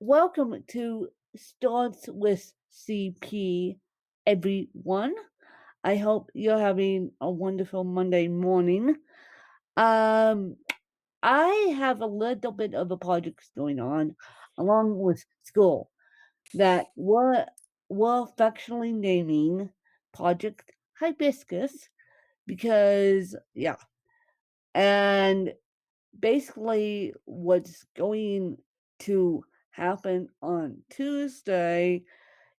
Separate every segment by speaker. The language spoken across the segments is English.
Speaker 1: Welcome to Starts with CP, everyone. I hope you're having a wonderful Monday morning. Um, I have a little bit of a project going on along with school that we're affectionately naming Project Hibiscus because, yeah, and basically what's going to happen on Tuesday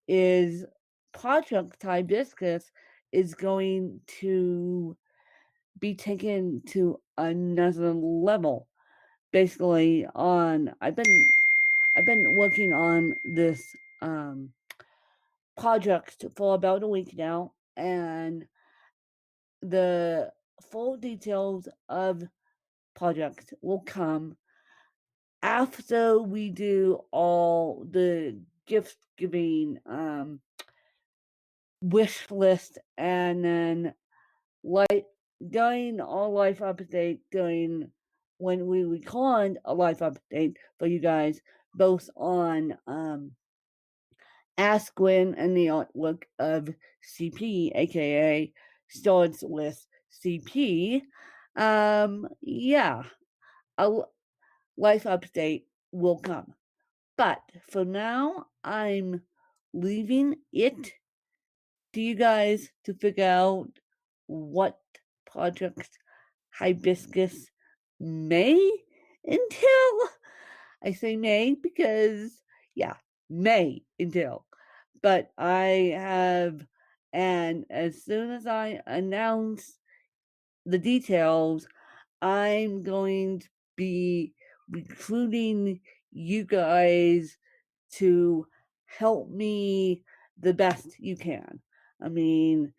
Speaker 1: is Project Hibiscus is going to be taken to another level. Basically, I've been working on this um, project for about a week now, and the full details of project will come after we do all the gift giving wish list, and then like during our life update, during when we record a life update for you guys, both on Ask Gwen and the artwork of CP, aka Starts with CP. Yeah, a life update will come. But for now, I'm leaving it to you guys to figure out what Project Hibiscus may entail. I say may because, yeah, may entail. But I have, and as soon as I announce the details, I'm going to be recruiting you guys to help me the best you can. I mean,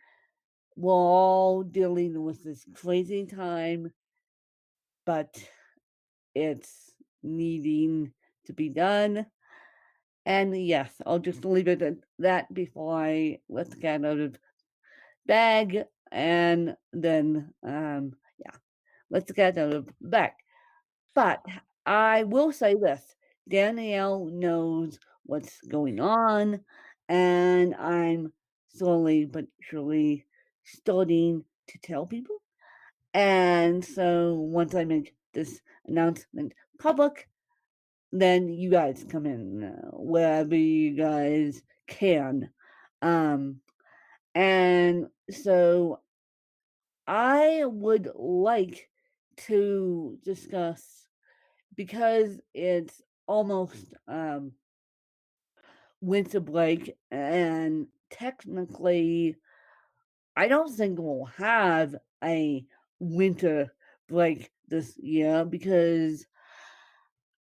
Speaker 1: we're all dealing with this crazy time, but it's needing to be done. And yes, I'll just leave it at that before I let the cat out of the bag. And then, yeah, let the cat out of the bag. But I will say this, Danielle knows what's going on, and I'm slowly but surely starting to tell people. And so once I make this announcement public, then you guys come in wherever you guys can. Um, and so I would like to discuss, because it's almost winter break, and technically, I don't think we'll have a winter break this year because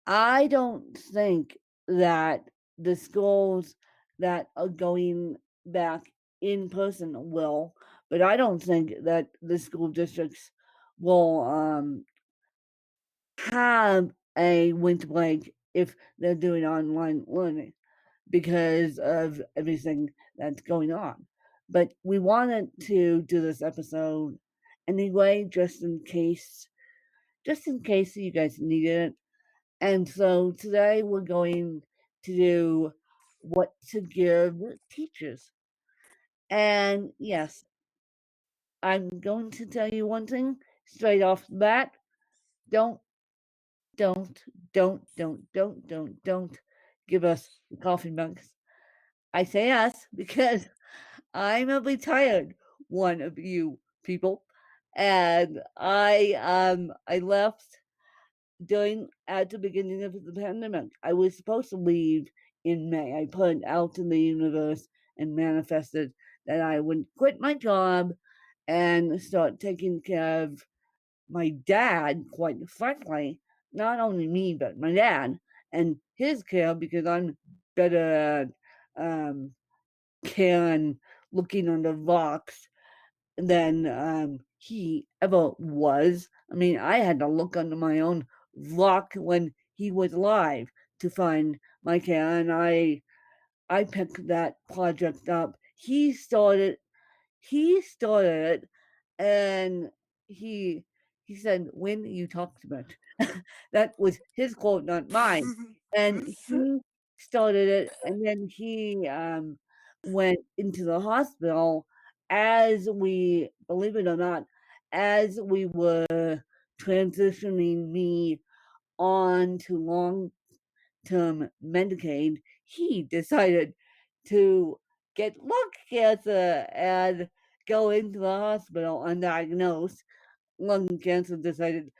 Speaker 1: I don't think that the schools that are going back in person will, but I don't think that the school districts will have a winter break if they're doing online learning because of everything that's going on. But we wanted to do this episode anyway, just in case you guys needed it. And so today we're going to do what to give teachers. And yes, I'm going to tell you one thing straight off the bat. Don't, don't, don't give us the coffee mugs. I say us because I'm a retired one of you people. And I left during at the beginning of the pandemic. I was supposed to leave in May. I put out in the universe and manifested that I would quit my job and start taking care of my dad, quite frankly, not only me, but my dad and his care, because I'm better at care and looking under rocks than he ever was. I mean, I had to look under my own rock when he was alive to find my care, and I picked that project up. He started it, and he he said, "When you talk too much." That was his quote, not mine. And he started it, and then he, went into the hospital as we believe it or not, as we were transitioning me on to long-term Medicaid, he decided to get lung cancer and go into the hospital undiagnosed. Lung cancer decided,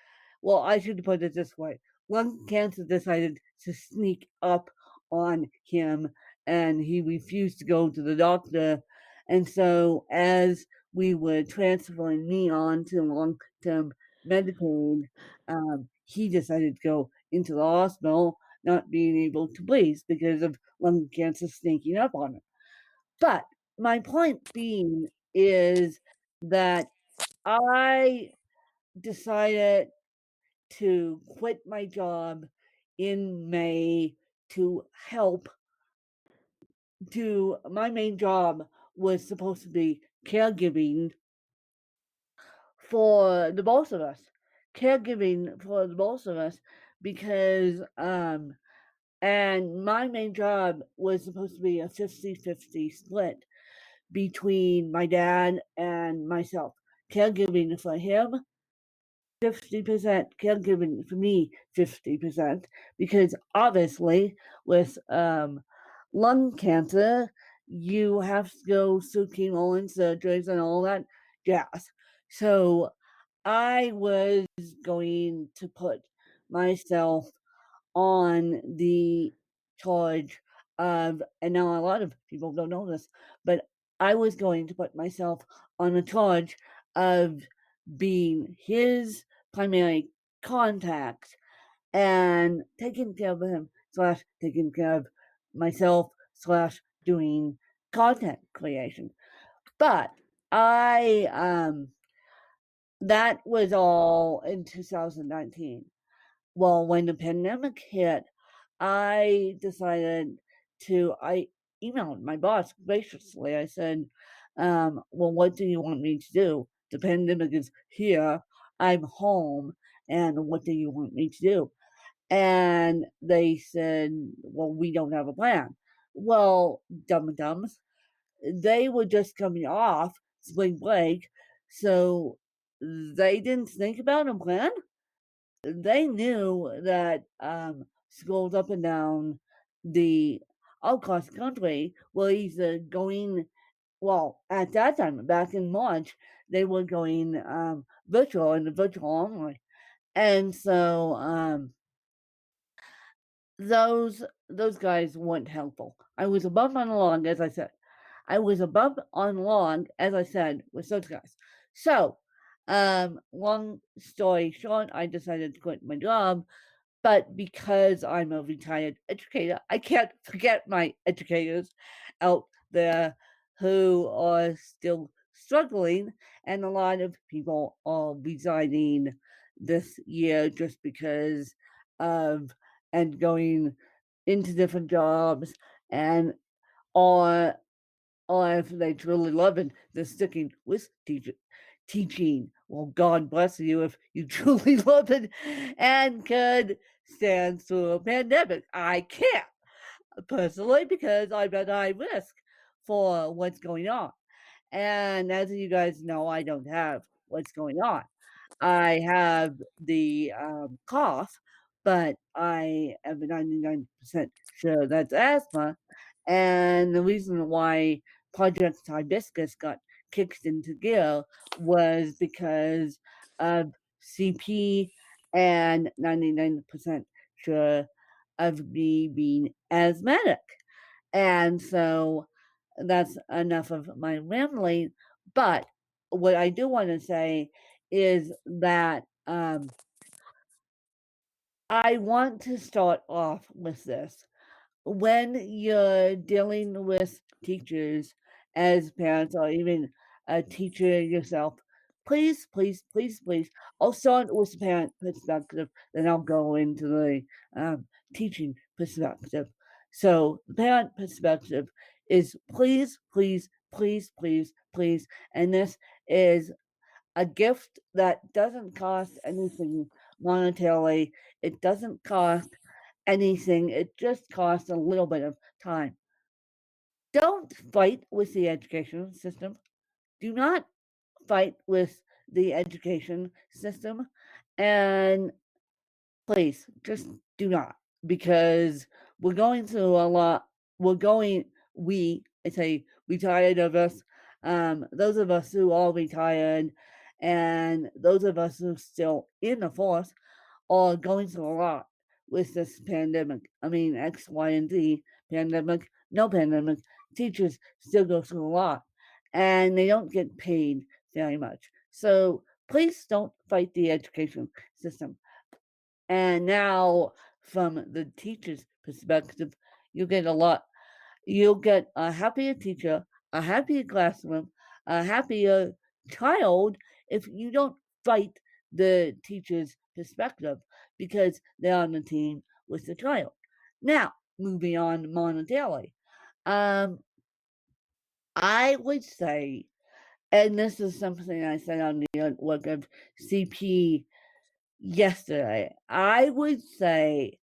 Speaker 1: well, I should put it this way, lung cancer decided to sneak up on him and he refused to go to the doctor. And so, as we were transferring me on to long term Medicaid, he decided to go into the hospital, not being able to breathe because of lung cancer sneaking up on him. But my point being is that I decided to quit my job in May to help do my main job was supposed to be caregiving for the both of us. Caregiving for the both of us because and my main job was supposed to be a 50-50 split between my dad and myself. Caregiving for him 50%, caregiving for me 50%, because obviously with lung cancer, you have to go through chemo and surgeries and all that jazz. So I was going to put myself on the charge of, and now a lot of people don't know this, but I was going to put myself on a charge of being his primary contact and taking care of him slash taking care of myself slash doing content creation. But I that was all in 2019. Well, when the pandemic hit, I emailed my boss graciously. I said, well, what do you want me to do? The pandemic is here. I'm home. And what do you want me to do? And they said, well, we don't have a plan. Well, dums, they were just coming off spring break. So they didn't think about a plan. They knew that schools up and down the all across the country were either going, well, at that time, back in March, they were going virtual and virtual only. And so those guys weren't helpful. I was above on the log, as I said. I was above on log, as I said, with those guys. So, long story short, I decided to quit my job, but because I'm a retired educator, I can't forget my educators out there who are still struggling, and a lot of people are resigning this year just because of and going into different jobs and or or if they truly love it, they're sticking with teaching. Well, God bless you if you truly love it and could stand through a pandemic. I can't personally because I'm at high risk for what's going on. And as you guys know, I don't have what's going on. I have the cough, but I am 99% sure that's asthma. And the reason why Project Hibiscus got kicked into gear was because of CP and 99% sure of me being asthmatic. And so that's enough of my rambling. But what I do want to say is that I want to start off with this. When you're dealing with teachers as parents or even a teacher yourself, please, please, please, please, I'll start with the parent perspective, then I'll go into the teaching perspective. So, the parent perspective is please, please, please, please, please, and this is a gift that doesn't cost anything monetarily. It doesn't cost anything. It just costs a little bit of time. Don't fight with the education system. Do not fight with the education system. And please, just do not, because we're going through a lot. We're going, I say, retired of us, those of us who are retired, and those of us who are still in the force are going through a lot with this pandemic. I mean, X, Y, and Z, pandemic, no pandemic, teachers still go through a lot, and they don't get paid very much. So please don't fight the education system. And now, from the teacher's perspective, you get a lot. You'll get a happier teacher, a happier classroom, a happier child if you don't fight the teacher's perspective because they're on the team with the child. Now, moving on monetarily, um, I would say, and this is something I said on the work of CP yesterday, I would say,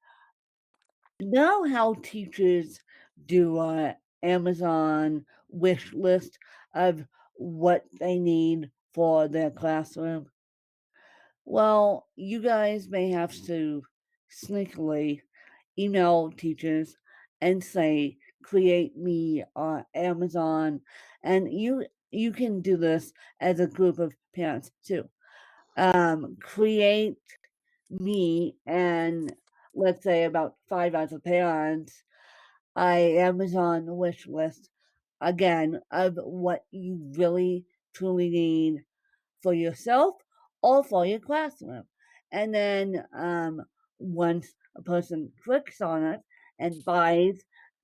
Speaker 1: know how teachers do a Amazon wish list of what they need for their classroom? Well, you guys may have to sneakily email teachers and say, create me on Amazon. And you can do this as a group of parents too. Create me and let's say about 5 other parents a Amazon wish list again of what you really truly need for yourself or for your classroom. And then once a person clicks on it and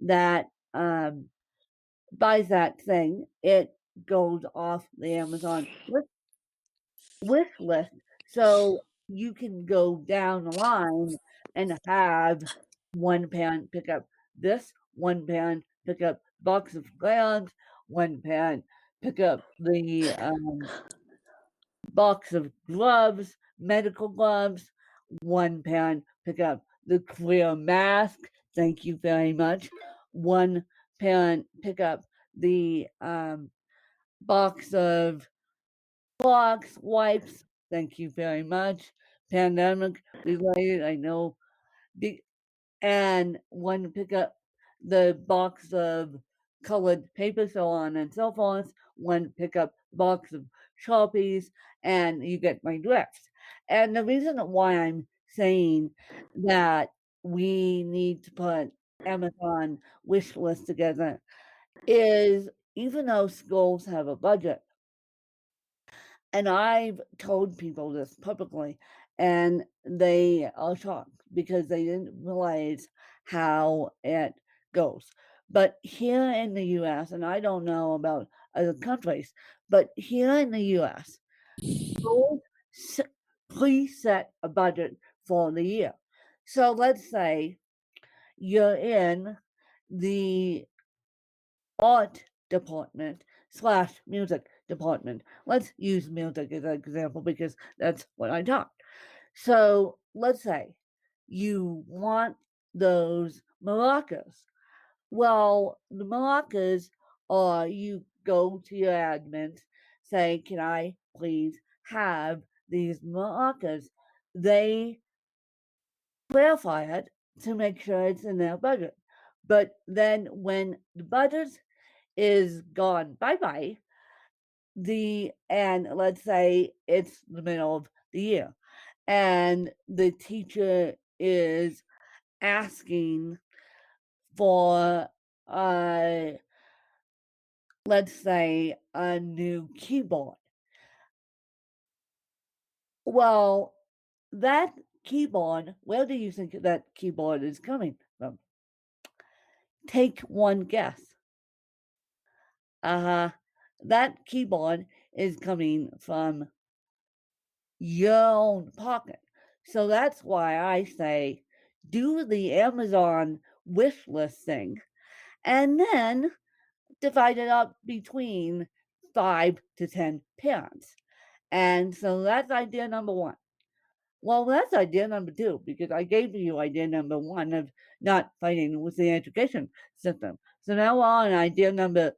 Speaker 1: that um, buys that thing, it goes off the Amazon wish list. So you can go down the line and have one parent pick up this, one parent pick up box of crayons, one parent pick up the box of gloves, medical gloves, one parent pick up the clear mask. Thank you very much. One parent pick up the box of clocks, wipes. Thank you very much. Pandemic related, I know. And one pick up the box of colored paper, so on and so forth. One pick up box of Sharpies, and you get my drift. And the reason why I'm saying that we need to put Amazon wish list together is even though schools have a budget, and I've told people this publicly, and they are shocked because they didn't realize how it goes. But here in the US, and I don't know about other countries, but here in the US, schools preset a budget for the year. So let's say you're in the art department slash music department. Let's use music as an example because that's what I taught. So let's say you want those maracas. Well, the maracas are you go to your admin, say, can I please have these maracas? They clarify it to make sure it's in their budget. But then when the budget is gone bye-bye, and let's say it's the middle of the year, and the teacher is asking for, uh, let's say, a new keyboard. Well, that keyboard, where do you think that keyboard is coming from? Take one guess. That keyboard is coming from your own pocket. So that's why I say do the Amazon wish list thing and then divide it up between 5 to 10 parents. And so that's idea number one. Well, that's idea number 2 because I gave you idea number 1 of not fighting with the education system. So now we're on idea number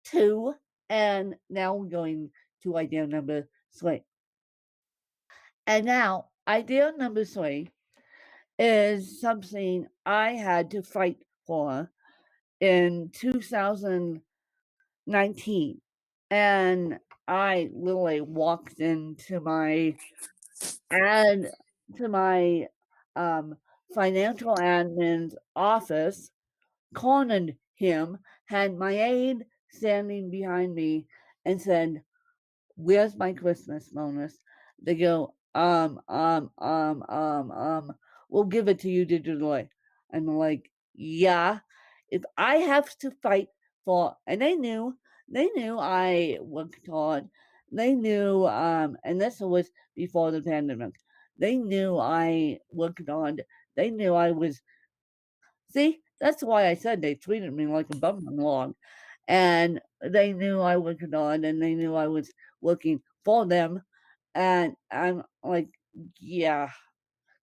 Speaker 1: 2, and now we're going to idea number 3. And now idea number 3 is something I had to fight for in 2019. And I literally walked into my ad to my financial admin's office, cornered him, had my aide standing behind me, and said, "Where's my Christmas bonus?" They go, we'll give it to you digitally. I'm like, yeah, if I have to fight for, and they knew I worked hard. They knew, and this was before the pandemic. They knew I worked hard. They knew I was, see, that's why I said they treated me like a bumbling log. And they knew I worked hard and they knew I was working for them. And I'm like, yeah,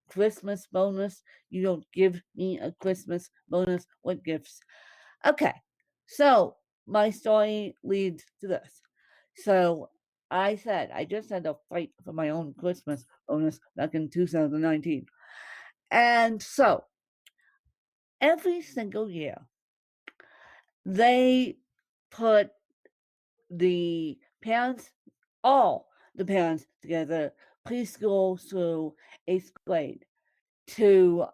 Speaker 1: Christmas bonus. You don't give me a Christmas bonus. What gifts? Okay. So my story leads to this. So I said, I just had to fight for my own Christmas bonus back in 2019. And so every single year, they put the parents, all the parents together, preschool through 8th grade, to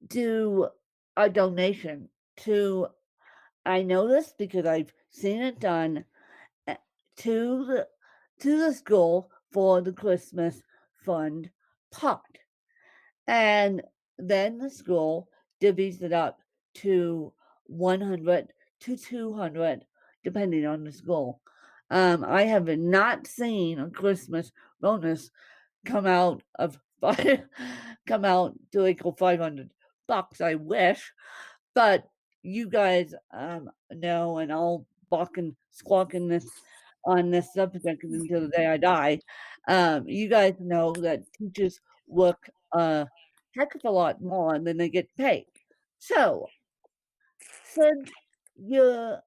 Speaker 1: do a donation to, I know this because I've seen it done, eh, to the school for the Christmas fund pot. And then the school divvies it up to 100 to 200, depending on the school. I have not seen a Christmas bonus come out of come out to equal $500. I wish, but you guys know, and I'll balk and squawk in this on this subject until the day I die. You guys know that teachers work a heck of a lot more than they get paid. So since you're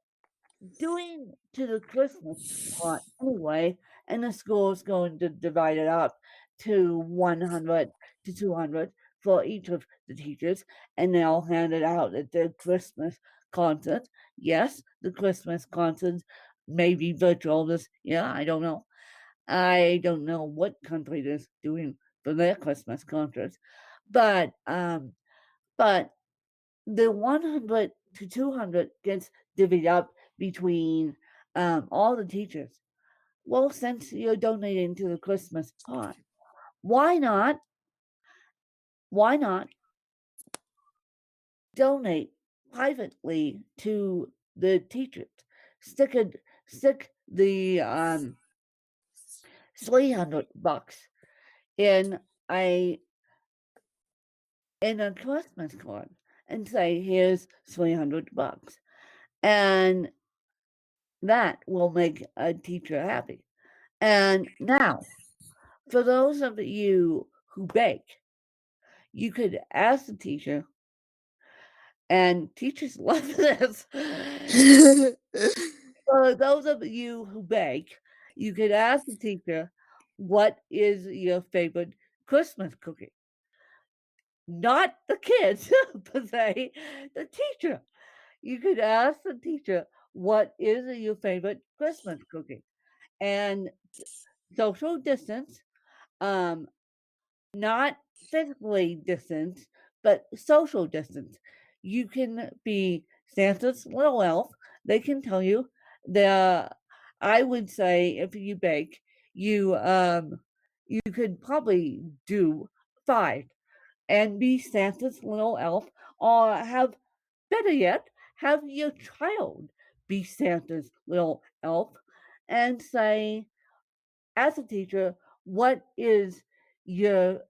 Speaker 1: doing to the Christmas pot anyway, and the school is going to divide it up to 100 to 200 for each of the teachers, and they'll hand it out at their Christmas concert. Yes, the Christmas concert may be virtual this year. I don't know. I don't know what country is doing for their Christmas concerts, but but the 100 to 200 gets divvied up between all the teachers. Well, since you're donating to the Christmas pot, why not? Why not donate privately to the teachers? Stick the $300 in a Christmas card and say, "Here's $300," and that will make a teacher happy. And now, for those of you who bake, you could ask the teacher, and teachers love this. For those of you who bake, you could ask the teacher, "What is your favorite Christmas cookie?" Not the kids, per se, the teacher. You could ask the teacher, "What is your favorite Christmas cookie?" And social distance, um, not physically distance, but social distance. You can be Santa's little elf. They can tell you the. I would say if you bake, you could probably do 5 and be Santa's little elf, or have better yet, have your child be Santa's little elf and say, as a teacher, what is your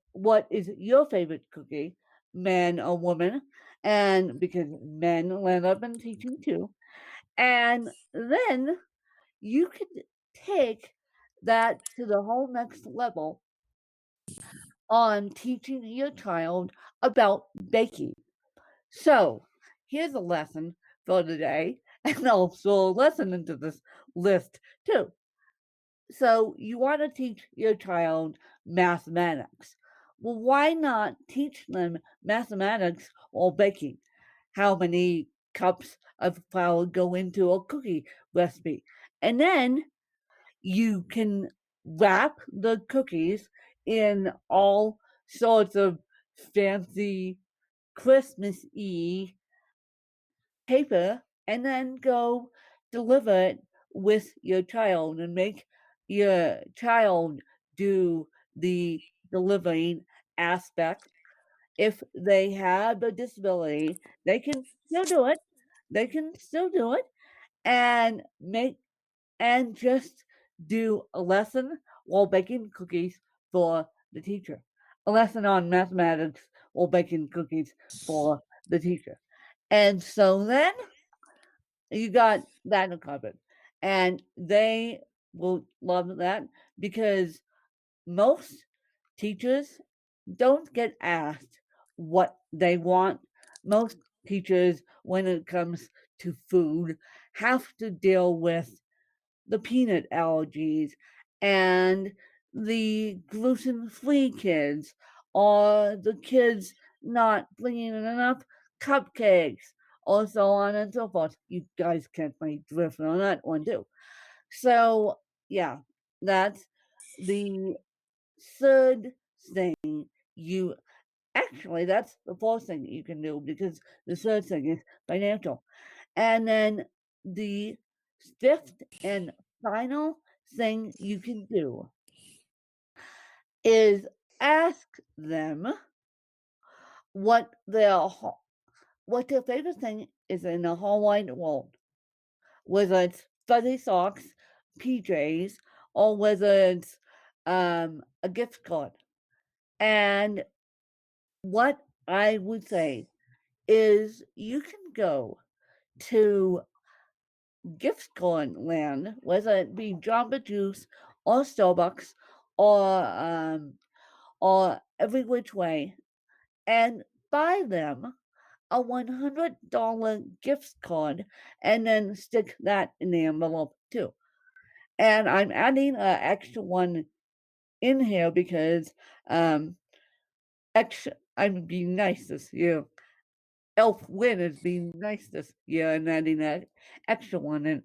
Speaker 1: favorite cookie, man or woman? And because men land up in teaching too. And then you could take that to the whole next level on teaching your child about baking. So, here's a lesson for today, and also a lesson into this list too. So, you want to teach your child mathematics. Well, why not teach them mathematics while baking? How many cups of flour go into a cookie recipe? And then you can wrap the cookies in all sorts of fancy Christmas-y paper and then go deliver it with your child and make your child do the delivering aspect. If they have a disability, they can still do it. They can still do it and make and just do a lesson while baking cookies for the teacher. A lesson on mathematics while baking cookies for the teacher. And so then you got that covered. And they will love that because most teachers don't get asked what they want. Most teachers, when it comes to food, have to deal with the peanut allergies and the gluten-free kids or the kids not bringing in enough cupcakes or so on and so forth. You guys catch my drift on that one too. So yeah, that's the third thing you actually that's the fourth thing you can do because the third thing is financial. And then the fifth and final thing you can do is ask them what what their favorite thing is in the whole wide world, whether it's fuzzy socks, PJs, or whether it's a gift card. And what I would say is you can go to gift card land, whether it be Jamba Juice or Starbucks or every which way, and buy them a $100 gift card and then stick that in the envelope too. And I'm adding an extra one in here because um extra I'm being nice this year. Elf Win is being nice this year and adding that extra one in.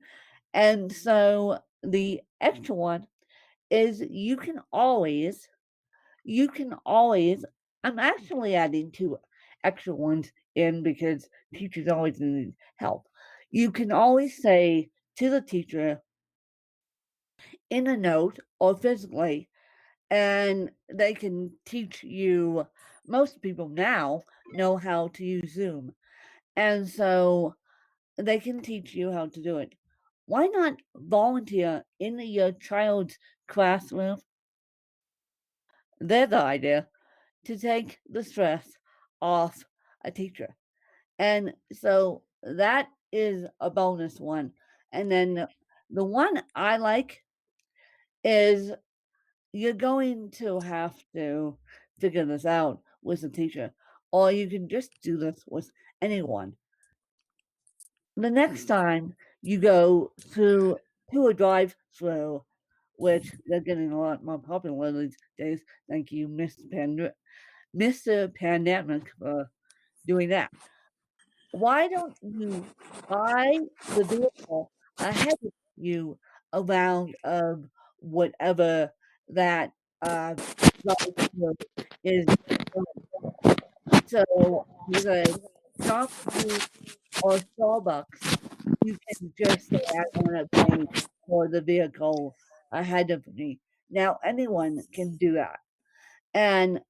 Speaker 1: And so the extra one is you can always I'm actually adding 2 extra ones in because teachers always need help. You can always say to the teacher in a note or physically, and they can teach you most people now know how to use Zoom. And so they can teach you how to do it. Why not volunteer in your child's classroom? They're the idea to take the stress off a teacher. And so that is a bonus one. And then the one I like is you're going to have to figure this out with a teacher, or you can just do this with anyone. The next time you go to a drive-through, which they're getting a lot more popular these days, thank you, Mr. Pandemic, for doing that. Why don't you buy the vehicle ahead of you around whatever that uh, drive-through is doing? So with a Jamba Juice or Starbucks, you can just say, "I wanna pay for the vehicle ahead of me." Now anyone can do that. And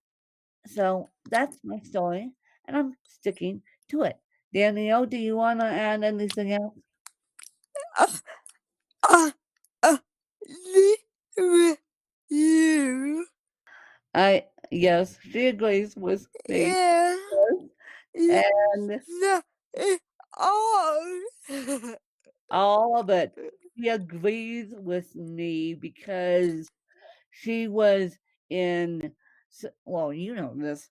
Speaker 1: so that's my story, and I'm sticking to it. Danielle, do you wanna add anything else?
Speaker 2: Uh, uh, uh, leave you.
Speaker 1: Yes, she agrees with me.
Speaker 2: Yeah.
Speaker 1: Yes,
Speaker 2: Yeah.
Speaker 1: and
Speaker 2: No. Oh.
Speaker 1: all of it. She agrees with me because she was in well, you know this.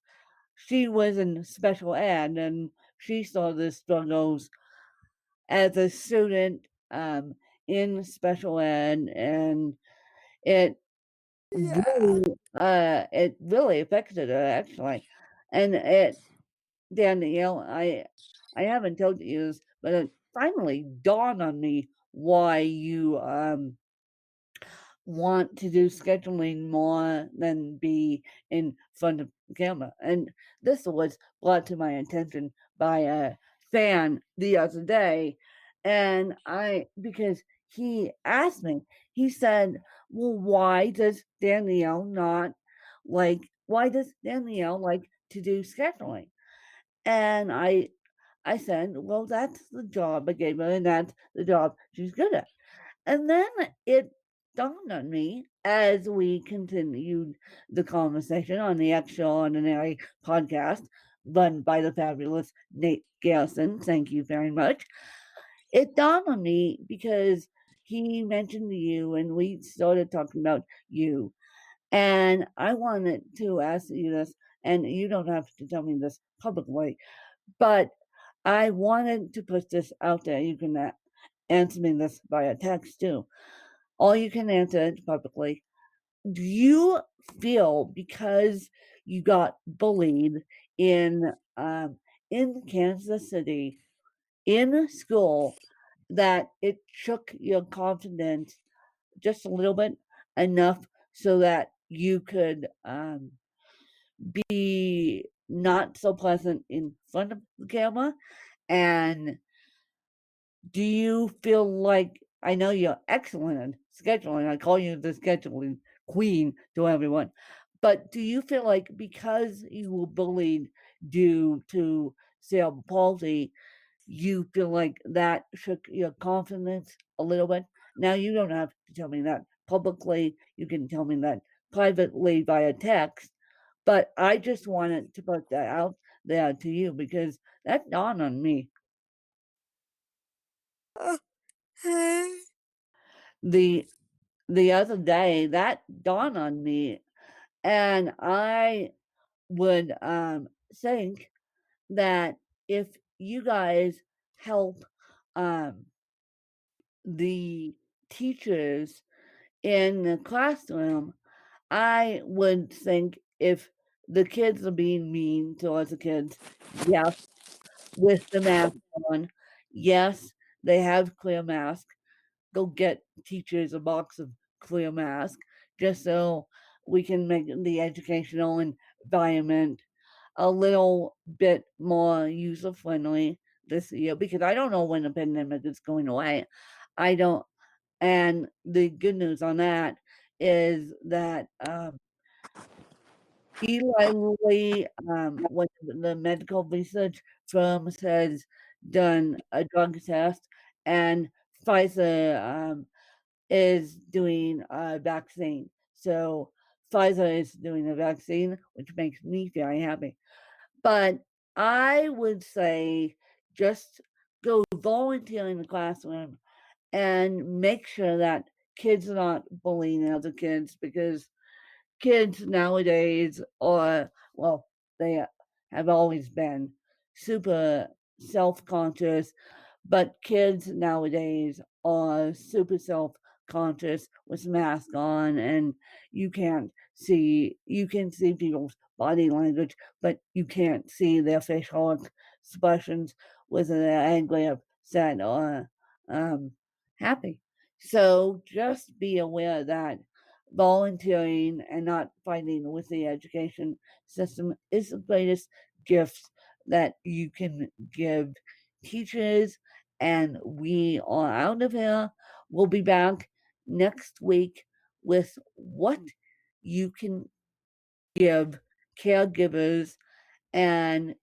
Speaker 1: She was in special ed, and she saw the struggles as a student in special ed, and it
Speaker 2: Yeah.
Speaker 1: it really affected her actually. And it Danielle, I haven't told you this, but it finally dawned on me why you want to do scheduling more than be in front of the camera. And this was brought to my attention by a fan the other day. And because he asked me, he said, well, why does Danielle like to do scheduling? And I said, well, that's the job I gave her, and that's the job she's good at. And then it dawned on me as we continued the conversation on the Extraordinary podcast run by the fabulous Nate Garrison. Thank you very much. It dawned on me because he mentioned you and we started talking about you. And I wanted to ask you this, and you don't have to tell me this publicly, but I wanted to put this out there. You can answer me this via text too, or you can answer it publicly. Do you feel because you got bullied in um, in Kansas City in school that it shook your confidence just a little bit enough so that you could be not so pleasant in front of the camera? And do you feel like I know you're excellent at scheduling, I call you the scheduling queen to everyone, but do you feel like because you were bullied due to cerebral palsy, you feel like that shook your confidence a little bit? Now, you don't have to tell me that publicly, you can tell me that privately via text, but I just wanted to put that out there to you because that dawned on me.
Speaker 2: Okay.
Speaker 1: The the other day, that dawned on me, and I would think that if you guys help um, the teachers in the classroom, I would think if the kids are being mean towards the kids, yes, with the mask on, yes, they have clear mask. Go get teachers a box of clear mask just so we can make the educational environment a little bit more user friendly this year because I don't know when the pandemic is going away. I don't, and the good news on that is that Eli Lilly, one of the medical research firms, has done a drug test, and Pfizer is doing a vaccine. So Pfizer is doing a vaccine, which makes me very happy. But I would say just go volunteer in the classroom and make sure that kids are not bullying other kids because kids nowadays are, well, they have always been super self-conscious, but kids nowadays are super self-conscious with mask on, and you can see people's body language, but you can't see their facial expressions, whether they're angry, upset, or um, happy. So just be aware that volunteering and not fighting with the education system is the greatest gift that you can give teachers. And we are out of here. We'll be back next week with what you can give caregivers, and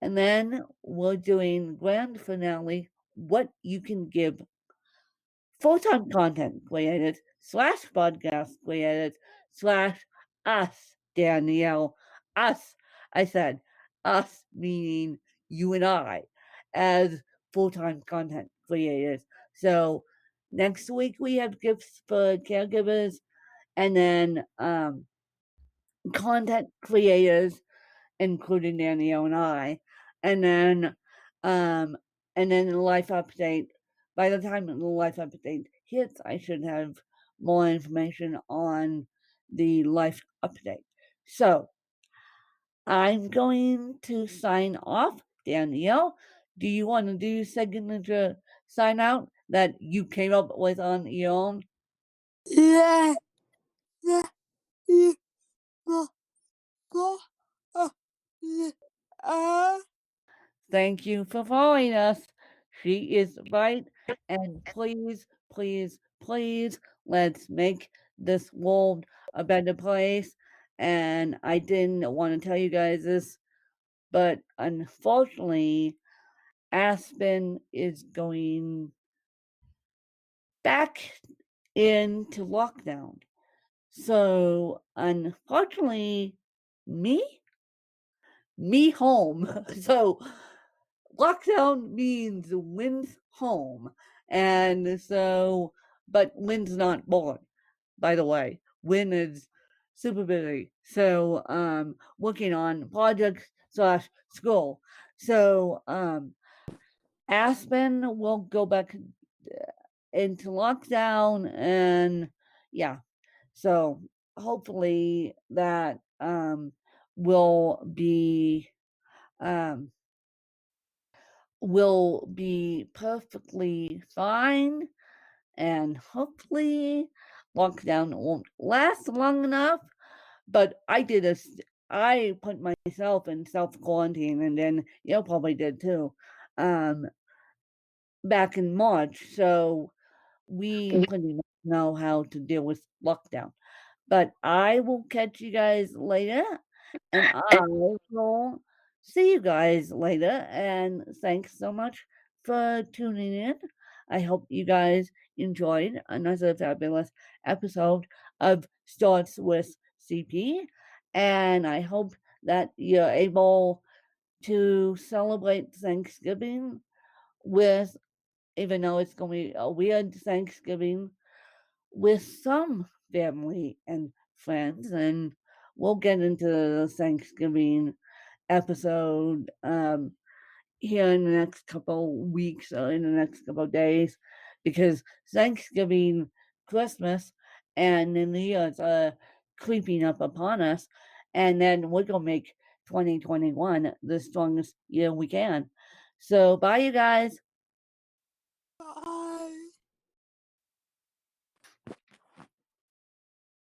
Speaker 1: then we're doing grand finale what you can give full-time content creators slash podcast creators slash us, Danielle. Us, I said. Us meaning you and I as full-time content creators. So next week we have gifts for caregivers, and then content creators, including Danielle and I, and then um, the life update. By the time the life update hits, I should have more information on the life update. So I'm going to sign off. Danielle, do you want to do signature sign out that you came up with on your own?
Speaker 2: Yeah. Yeah. Yeah. Oh, oh, oh, yeah. Uh,
Speaker 1: Thank you for following us. She is right. And please, please, please, let's make this world a better place. And I didn't want to tell you guys this, but unfortunately, Aspen is going back into lockdown. So unfortunately, me, me home. So lockdown means Wynn's home. And so, but Wynn's not born, by the way. Wynn is super busy. So, working on projects slash school. So, Aspen will go back into lockdown and yeah. So hopefully that will be um will be perfectly fine and hopefully lockdown won't last long enough. But I put myself in self quarantine and then you probably did too. Um back in March. So we pretty much know how to deal with lockdown. But I will catch you guys later, and I will see you guys later. And thanks so much for tuning in. I hope you guys enjoyed another fabulous episode of Starts with CP. And I hope that you're able to celebrate Thanksgiving with, even though it's going to be a weird Thanksgiving, with some family and friends. And we'll get into the Thanksgiving episode here in the next couple weeks or in the next couple days because Thanksgiving, Christmas, and the New Year's are creeping up upon us. And then we're going to make 2021 the strongest year we can. So, bye, you guys.